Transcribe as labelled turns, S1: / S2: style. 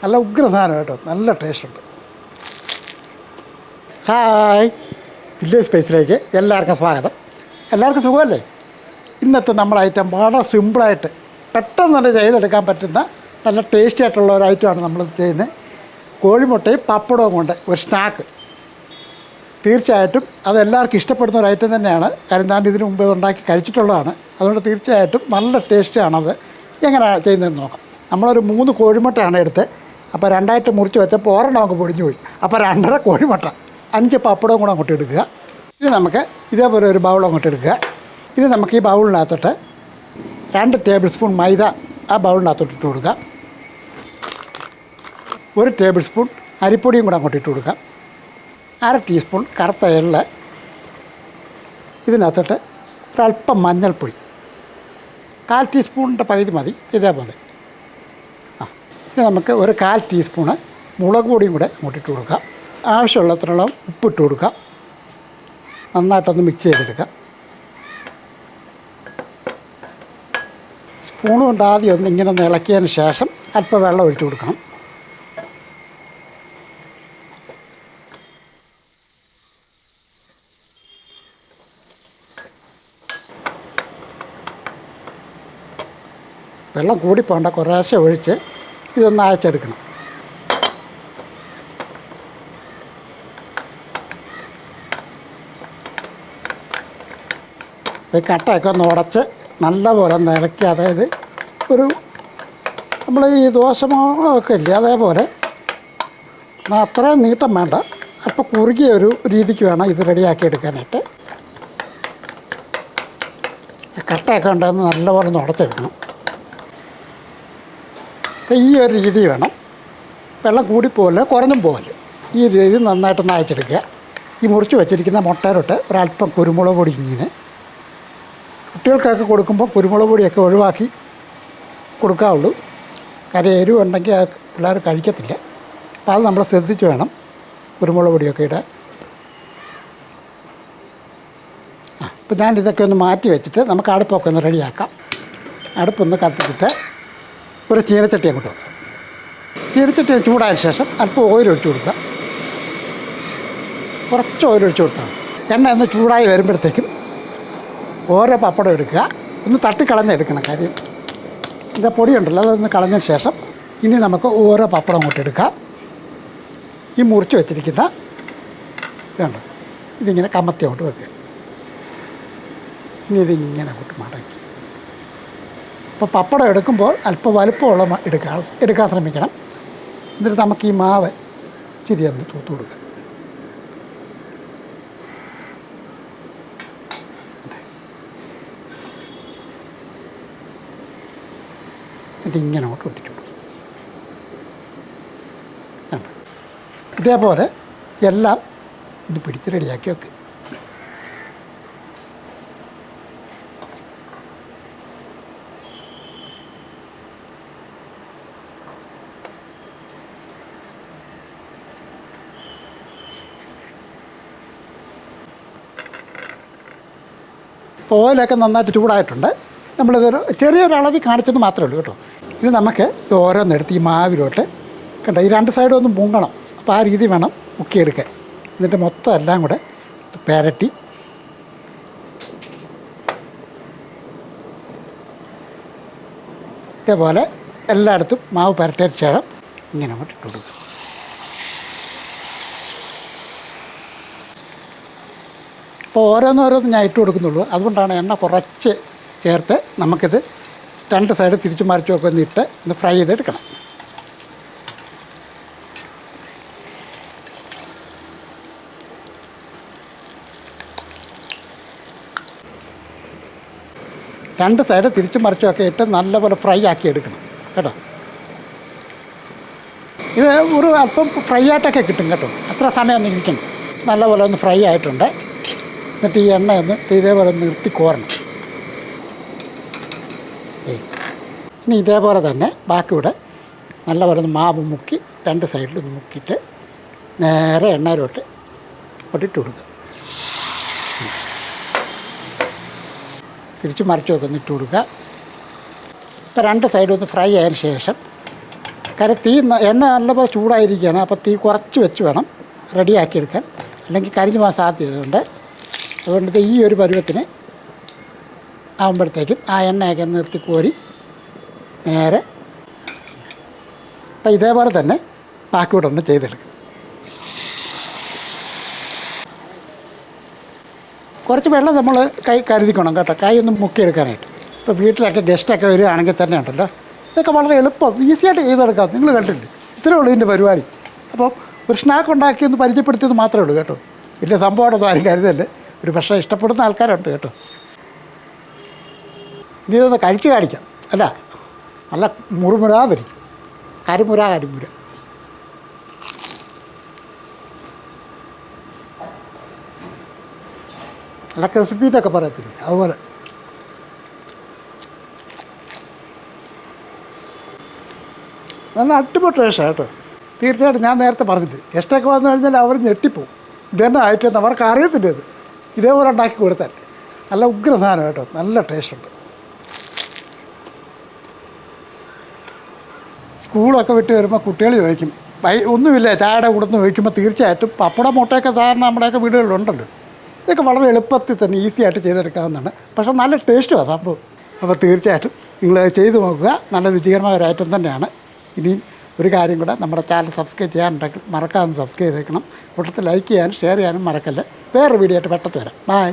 S1: നല്ല ഉഗ്ര സാധനം കേട്ടോ, നല്ല ടേസ്റ്റുണ്ട്. ഹായ്, വില്ലേജ് സ്പേസിലേക്ക് എല്ലാവർക്കും സ്വാഗതം. എല്ലാവർക്കും സുഖമല്ലേ? ഇന്നത്തെ നമ്മുടെ ഐറ്റം വളരെ സിമ്പിളായിട്ട് പെട്ടെന്ന് തന്നെ ചെയ്തെടുക്കാൻ പറ്റുന്ന നല്ല ടേസ്റ്റി ആയിട്ടുള്ള ഒരു ഐറ്റമാണ് നമ്മൾ ചെയ്യുന്നത്. കോഴിമുട്ടയും പപ്പടവും കൊണ്ട് ഒരു സ്നാക്ക്. തീർച്ചയായിട്ടും അതെല്ലാവർക്കും ഇഷ്ടപ്പെടുന്ന ഒരു ഐറ്റം തന്നെയാണ്. കാര്യം ഞാൻ ഇതിനു മുമ്പ് ഉണ്ടാക്കി കഴിച്ചിട്ടുള്ളതാണ്. അതുകൊണ്ട് തീർച്ചയായിട്ടും നല്ല ടേസ്റ്റാണത്. എങ്ങനെയാണ് ചെയ്യുന്നതെന്ന് നോക്കാം. നമ്മളൊരു 3 കോഴിമുട്ടയാണ് എടുത്ത്. അപ്പോൾ 2ആയിട്ട് മുറിച്ച് വെച്ചപ്പോൾ ഒരെണ്ണം അങ്ങ് പൊടിഞ്ഞു പോയി. അപ്പോൾ 2.5 കോഴിമുട്ട, 5 പപ്പടവും കൂടെ അങ്ങോട്ട് എടുക്കുക. ഇനി നമുക്ക് ഇതേപോലെ ഒരു ബൗൾ അങ്ങോട്ട് എടുക്കുക. ഇനി നമുക്ക് ഈ ബൗളിനകത്തോട്ട് 2 ടേബിൾ സ്പൂൺ മൈദ ആ ബൗളിനകത്തോട്ട് ഇട്ട് കൊടുക്കുക. 1 ടേബിൾ സ്പൂൺ അരിപ്പൊടിയും കൂടെ അങ്ങോട്ട് ഇട്ട് കൊടുക്കുക. 1/2 ടീസ്പൂൺ കറുത്ത എള്ള്, ഇതിനകത്തോട്ട് ഒരല്പം മഞ്ഞൾപ്പൊടി, 1/4 ടീസ്പൂണിൻ്റെ പകുതി മതി. ഇതേപോലെ ഇനി നമുക്ക് ഒരു 1/4 ടീസ്പൂണ് മുളക് പൊടിയും കൂടെ അങ്ങോട്ടിട്ട് കൊടുക്കുക. ആവശ്യമുള്ളത്രയോളം ഉപ്പിട്ട് കൊടുക്കുക. നന്നായിട്ടൊന്ന് മിക്സ് ചെയ്തെടുക്കുക. സ്പൂൺ കൊണ്ട് ആദ്യം ഒന്ന് ഇങ്ങനെ ഒന്ന് ഇളക്കിയതിന് ശേഷം അല്പം വെള്ളം ഒഴിച്ച് കൊടുക്കണം. വെള്ളം കൂടിപ്പോണ്ട, കുറേശ്ശെ ഒഴിച്ച് ഇതൊന്ന് അയച്ചെടുക്കണം. ഈ കട്ടയൊക്കെ ഒന്ന് ഉടച്ച് നല്ലപോലെ ഒന്ന് ഇളക്കി, അതായത് ഒരു നമ്മൾ ഈ ദോശമാവൊക്കെ ഇല്ലേ അതേപോലെ അത്രയും നീട്ടം വേണ്ട, അല്പം കുറുകിയ ഒരു രീതിക്ക് വേണം ഇത് റെഡിയാക്കി എടുക്കാനായിട്ട്. കട്ടയൊക്കെ ഉണ്ടെന്ന് നല്ലപോലെ ഒന്ന് ഉടച്ചെടുക്കണം. ഈ ഒരു രീതി വേണം. വെള്ളം കൂടിപ്പോകല് കുറഞ്ഞും പോകല്. ഈ രീതി നന്നായിട്ടൊന്ന് അയച്ചെടുക്കുക. ഈ മുറിച്ച് വെച്ചിരിക്കുന്ന മുട്ടയിലോട്ട് ഒരല്പം കുരുമുളക് പൊടി, ഇങ്ങനെ കുട്ടികൾക്കൊക്കെ കൊടുക്കുമ്പോൾ കുരുമുളക് പൊടിയൊക്കെ ഒഴിവാക്കി കൊടുക്കാവുള്ളൂ. കാര്യം എരിവുണ്ടെങ്കിൽ പിള്ളേർ കഴിക്കത്തില്ല. അപ്പോൾ അത് നമ്മൾ ശ്രദ്ധിച്ച് വേണം കുരുമുളക് പൊടിയൊക്കെ ഇടാൻ. അപ്പോൾ ഞാനിതൊക്കെ ഒന്ന് മാറ്റി വെച്ചിട്ട് നമുക്ക് അടുപ്പൊക്കെ ഒന്ന് റെഡിയാക്കാം. അടുപ്പൊന്ന് കത്തിച്ചിട്ട് ഒരു ചീനച്ചട്ടി അങ്ങോട്ട് വെക്കാം. ചീനച്ചട്ടി ചൂടായ ശേഷം അല്പം ഓയിൽ ഒഴിച്ച് കൊടുക്കുക. കുറച്ച് ഓയിൽ ഒഴിച്ച് കൊടുത്താൽ എണ്ണ ഒന്ന് ചൂടായി വരുമ്പോഴത്തേക്കും ഓരോ പപ്പടം എടുക്കുക. ഒന്ന് തട്ടിക്കളഞ്ഞെടുക്കണം. കാര്യം ഇതിൻ്റെ പൊടിയുണ്ടല്ലോ, അതൊന്ന് കളഞ്ഞതിന് ശേഷം ഇനി നമുക്ക് ഓരോ പപ്പടം അങ്ങോട്ട് എടുക്കാം. ഈ മുറിച്ച് വെച്ചിരിക്കുന്ന ഇതുണ്ട്, ഇതിങ്ങനെ കമത്തി അങ്ങോട്ട് വെക്കുക. ഇനി ഇതിങ്ങനെ അങ്ങോട്ട് മടക്കി. അപ്പോൾ പപ്പടം എടുക്കുമ്പോൾ അല്പം വലുപ്പമുള്ള എടുക്കാൻ ശ്രമിക്കണം. എന്നിട്ട് നമുക്ക് ഈ മാവ് ഇച്ചിരി ഒന്ന് തൂത്ത് കൊടുക്കുക. ഇതിങ്ങനെ അങ്ങോട്ട് ഒട്ടിച്ചു കൊടുക്കും. ഇതേപോലെ എല്ലാം ഒന്ന് പിടിച്ച് റെഡിയാക്കി വെക്കുക. ഇപ്പോൾ ഓയിലൊക്കെ നന്നായിട്ട് ചൂടായിട്ടുണ്ട്. നമ്മളിതൊരു ചെറിയൊരളവിൽ കാണിച്ചത് മാത്രമേ ഉള്ളൂ കേട്ടോ. ഇനി നമുക്ക് ഇത് ഓരോന്നെടുത്ത് ഈ മാവിലോട്ട് കണ്ടോ, ഈ 2 സൈഡും ഒന്ന് മുങ്ങണം. അപ്പോൾ ആ രീതി വേണം മുക്കിയെടുക്കാൻ. എന്നിട്ട് മൊത്തം എല്ലാം കൂടെ പെരട്ടി ഇതേപോലെ എല്ലായിടത്തും മാവ് പുരട്ടിയതിന് ശേഷം ഇങ്ങനെ അങ്ങോട്ട് ഇട്ട് കൊടുക്കും. അപ്പോൾ ഓരോന്നോരോന്ന് ഞാൻ ഇട്ട് കൊടുക്കുന്നുള്ളൂ. അതുകൊണ്ടാണ് എണ്ണ കുറച്ച് ചേർത്ത് നമുക്കിത് 2 സൈഡ് തിരിച്ചു മറിച്ചുമൊക്കെ ഒന്ന് ഇട്ട് ഒന്ന് ഫ്രൈ ചെയ്തെടുക്കണം. രണ്ട് സൈഡ് തിരിച്ചും മറിച്ചുമൊക്കെ ഇട്ട് നല്ലപോലെ ഫ്രൈ ആക്കി എടുക്കണം കേട്ടോ. ഇത് ഒരു അല്പം ഫ്രൈ ആയിട്ടൊക്കെ കിട്ടും കേട്ടോ. അത്ര സമയമൊന്നും ഇരിക്കണം. നല്ലപോലെ ഒന്ന് ഫ്രൈ ആയിട്ടുണ്ട്. എന്നിട്ട് ഈ എണ്ണയൊന്ന് ഇതേപോലെ ഒന്ന് നിർത്തി കോരണം. ഇനി ഇതേപോലെ തന്നെ ബാക്കിയുടെ നല്ലപോലെ ഒന്ന് മാവ് മുക്കി 2 സൈഡിലൊന്ന് മുക്കിയിട്ട് നേരെ എണ്ണയിലോട്ട് ഇട്ട് കൊടുക്കുക. തിരിച്ച് മറിച്ചൊക്കെ ഒന്ന് ഇട്ട് കൊടുക്കുക. ഇപ്പോൾ 2 സൈഡും ഒന്ന് ഫ്രൈ ആയതിന് ശേഷം കാരണം എണ്ണ നല്ലപോലെ ചൂടായിരിക്കുകയാണ്. അപ്പോൾ തീ കുറച്ച് വെച്ച് വേണം റെഡിയാക്കിയെടുക്കാൻ, അല്ലെങ്കിൽ കരിഞ്ഞു പോകാൻ സാധ്യതയുണ്ട്. അതുകൊണ്ട് ഈ ഒരു പരുവത്തിന് ആകുമ്പോഴത്തേക്കും ആ എണ്ണയൊക്കെ നിർത്തി കോരി നേരെ അപ്പം ഇതേപോലെ തന്നെ ബാക്കി കൂടെ ഒന്ന് ചെയ്തെടുക്കും. കുറച്ച് വെള്ളം നമ്മൾ കരുതിക്കണം കേട്ടോ, കൈ ഒന്ന് മുക്കിയെടുക്കാനായിട്ട്. ഇപ്പോൾ വീട്ടിലൊക്കെ ഗസ്റ്റൊക്കെ വരികയാണെങ്കിൽ തന്നെ ഉണ്ടല്ലോ, ഇതൊക്കെ വളരെ എളുപ്പം ഈസിയായിട്ട് ചെയ്തെടുക്കാം. നിങ്ങൾ കണ്ടില്ലേ, ഇത്രയേ ഉള്ളൂ ഇതിൻ്റെ പരിപാടി. അപ്പോൾ ഒരു സ്നാക്ക് ഉണ്ടാക്കിയൊന്ന് പരിചയപ്പെടുത്തിയത് മാത്രമേ ഉള്ളൂ കേട്ടോ. വലിയ സംഭവമായിട്ടൊന്നും ആരും കരുതല്ലേ, ഒരു പക്ഷേ ഇഷ്ടപ്പെടുന്ന ആൾക്കാരുണ്ട് കേട്ടോ. ഇനി ഇതൊന്ന് കഴിച്ച് കാണിക്കാം അല്ല, നല്ല മുറുമുരാതിരിക്കും. കരിമുര നല്ല ക്രിസ്പി എന്നൊക്കെ പറയത്തില്ലേ, അതുപോലെ. നല്ല അടിപൊളി ടേസ്റ്റാണ് കേട്ടോ. തീർച്ചയായിട്ടും ഞാൻ നേരത്തെ പറഞ്ഞിട്ട് ഗസ്റ്റൊക്കെ വന്നു കഴിഞ്ഞാൽ അവർ ഞെട്ടിപ്പോവും. ഇതെന്നെ ആയിട്ട് അവർക്ക് അറിയത്തില്ല ഇത്. ഇതേപോലെ ഉണ്ടാക്കി കൊടുത്താൽ നല്ല ഉഗ്ര സാധനം കേട്ടോ, നല്ല ടേസ്റ്റുണ്ട്. സ്കൂളൊക്കെ വിട്ട് വരുമ്പോൾ കുട്ടികൾ ചോദിക്കും, ഒന്നുമില്ല ചായയുടെ കൂടെ നിന്ന് ചോദിക്കുമ്പോൾ തീർച്ചയായിട്ടും പപ്പടം മുട്ടയൊക്കെ സാധാരണ നമ്മുടെയൊക്കെ വീടുകളിലുണ്ടല്ലോ. ഇതൊക്കെ വളരെ എളുപ്പത്തിൽ തന്നെ ഈസി ആയിട്ട് ചെയ്തെടുക്കാവുന്നതാണ്. പക്ഷേ നല്ല ടേസ്റ്റുമാണ് സംഭവം. അപ്പോൾ തീർച്ചയായിട്ടും നിങ്ങൾ ചെയ്ത് നോക്കുക, നല്ല രുചികരമായ ഒരു ഐറ്റം തന്നെയാണ്. ഇനിയും ഒരു കാര്യം കൂടെ, നമ്മുടെ ചാനൽ സബ്സ്ക്രൈബ് ചെയ്യാനുണ്ടെങ്കിൽ മറക്കാതെ സബ്സ്ക്രൈബ് ചെയ്തേക്കണം. കൂട്ടത്തിൽ ലൈക്ക് ചെയ്യാനും ഷെയർ ചെയ്യാനും മറക്കല്ലേ. വേറൊരു വീഡിയോ ആയിട്ട് പെട്ടെന്ന് വരാം. ബൈ.